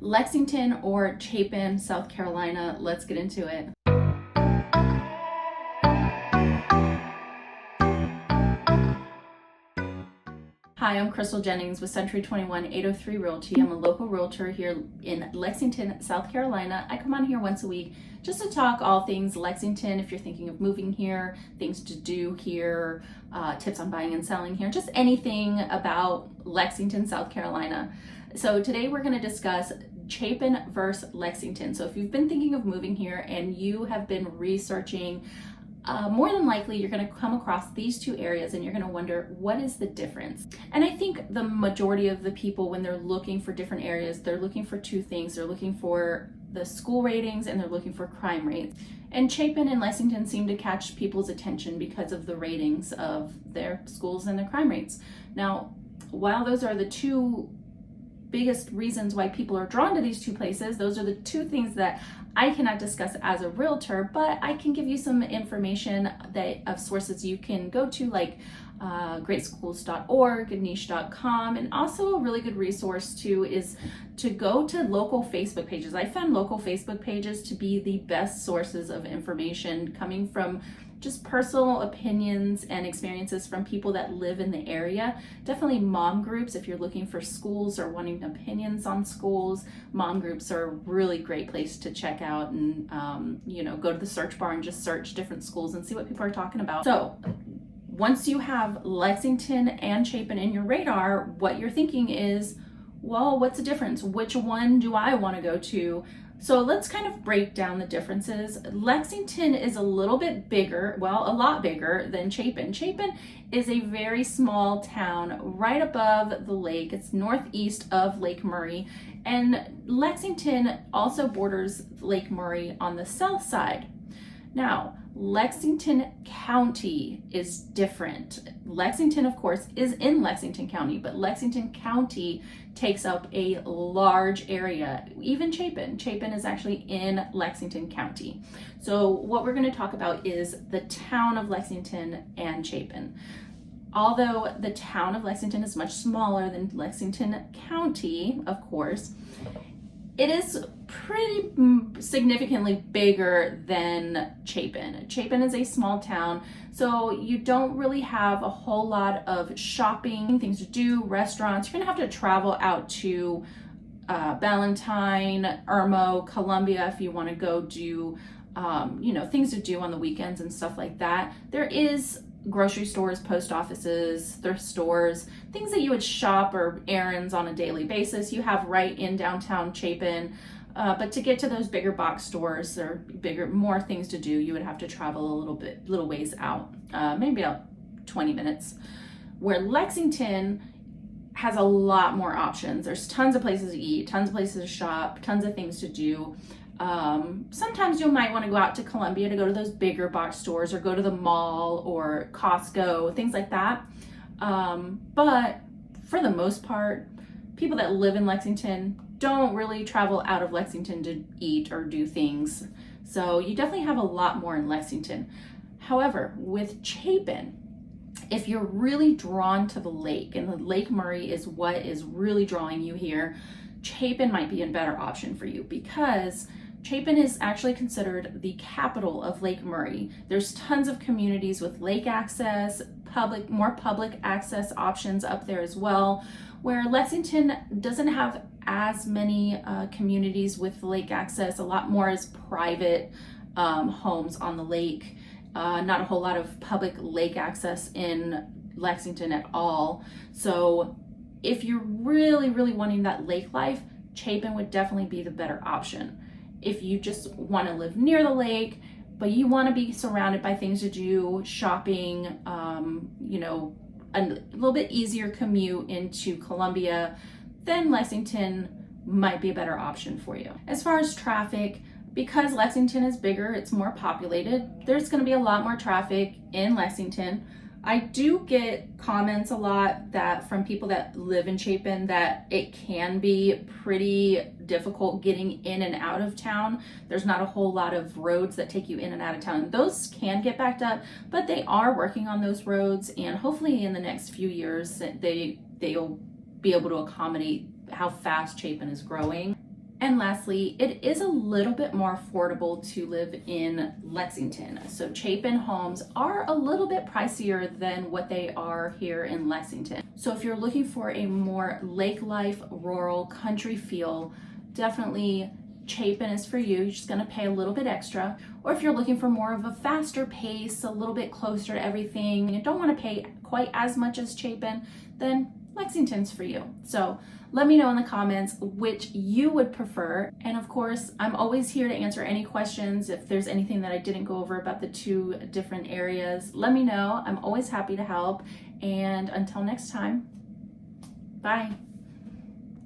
Lexington or Chapin, South Carolina. Let's get into it. Hi, I'm Jennings with Century 21 803 Realty. I'm a local realtor here in Lexington, South Carolina. I come on here once a week just to talk all things Lexington. If you're thinking of moving here, things to do here, tips on buying and selling here, just anything about Lexington, South Carolina. So today we're going to discuss Chapin versus Lexington. So if you've been thinking of moving here and you have been researching, more than likely you're going to come across these two areas and you're going to wonder, what is the difference? And I think the majority of the people, when they're looking for different areas, they're looking for two things. They're looking for the school ratings and they're looking for crime rates. And Chapin and Lexington seem to catch people's attention because of the ratings of their schools and their crime rates. Now, while those are the two biggest reasons why people are drawn to these two places, those are the two things that I cannot discuss as a realtor, but I can give you some information of sources you can go to, like greatschools.org, niche.com, and also a really good resource too is to go to local Facebook pages. I found local Facebook pages to be the best sources of information coming from just personal opinions and experiences from people that live in the area. Definitely mom groups, if you're looking for schools or wanting opinions on schools, mom groups are a really great place to check out and go to the search bar and just search different schools and see what people are talking about. So once you have Lexington and Chapin in your radar, what you're thinking is, well, what's the difference? Which one do I want to go to? So let's kind of break down the differences. Lexington is a little bit bigger, well, a lot bigger than Chapin. Chapin is a very small town right above the lake. It's northeast of Lake Murray. And Lexington also borders Lake Murray on the south side. Now, Lexington County is different. Lexington, of course, is in Lexington County, but Lexington County takes up a large area. Even Chapin is actually in Lexington County. So what we're going to talk about is the town of Lexington and Chapin. Although the town of Lexington is much smaller than Lexington County, of course, it is pretty significantly bigger than Chapin. Chapin is a small town, so you don't really have a whole lot of shopping, things to do, restaurants. You're gonna have to travel out to Ballantyne, Irmo, Columbia if you want to go do, things to do on the weekends and stuff like that. There is grocery stores, post offices, thrift stores, things that you would shop or errands on a daily basis, you have right in downtown Chapin. But to get to those bigger box stores or more things to do, you would have to travel a little ways out, maybe about 20 minutes. Where Lexington has a lot more options. There's tons of places to eat, tons of places to shop, tons of things to do. Sometimes you might want to go out to Columbia to go to those bigger box stores or go to the mall or Costco, things like that. But for the most part, people that live in Lexington don't really travel out of Lexington to eat or do things. So you definitely have a lot more in Lexington. However, with Chapin, if you're really drawn to the lake, and the Lake Murray is what is really drawing you here, Chapin might be a better option for you because Chapin is actually considered the capital of Lake Murray. There's tons of communities with lake access, more public access options up there as well, where Lexington doesn't have as many communities with lake access. A lot more is private homes on the lake. Not a whole lot of public lake access in Lexington at all. So if you're really, really wanting that lake life, Chapin would definitely be the better option. If you just want to live near the lake, but you want to be surrounded by things to do, shopping, a little bit easier commute into Columbia, then Lexington might be a better option for you. As far as traffic, because Lexington is bigger, it's more populated, there's going to be a lot more traffic in Lexington. I do get comments a lot that from people that live in Chapin that it can be pretty difficult getting in and out of town. There's not a whole lot of roads that take you in and out of town. Those can get backed up, but they are working on those roads, and hopefully in the next few years they'll be able to accommodate how fast Chapin is growing. And lastly, it is a little bit more affordable to live in Lexington. So Chapin homes are a little bit pricier than what they are here in Lexington. So if you're looking for a more lake life, rural, country feel, definitely Chapin is for you. You're just gonna pay a little bit extra. Or if you're looking for more of a faster pace, a little bit closer to everything, and you don't wanna pay quite as much as Chapin, then Lexington's for you. So let me know in the comments which you would prefer. And of course, I'm always here to answer any questions. If there's anything that I didn't go over about the two different areas, let me know. I'm always happy to help. And until next time, bye.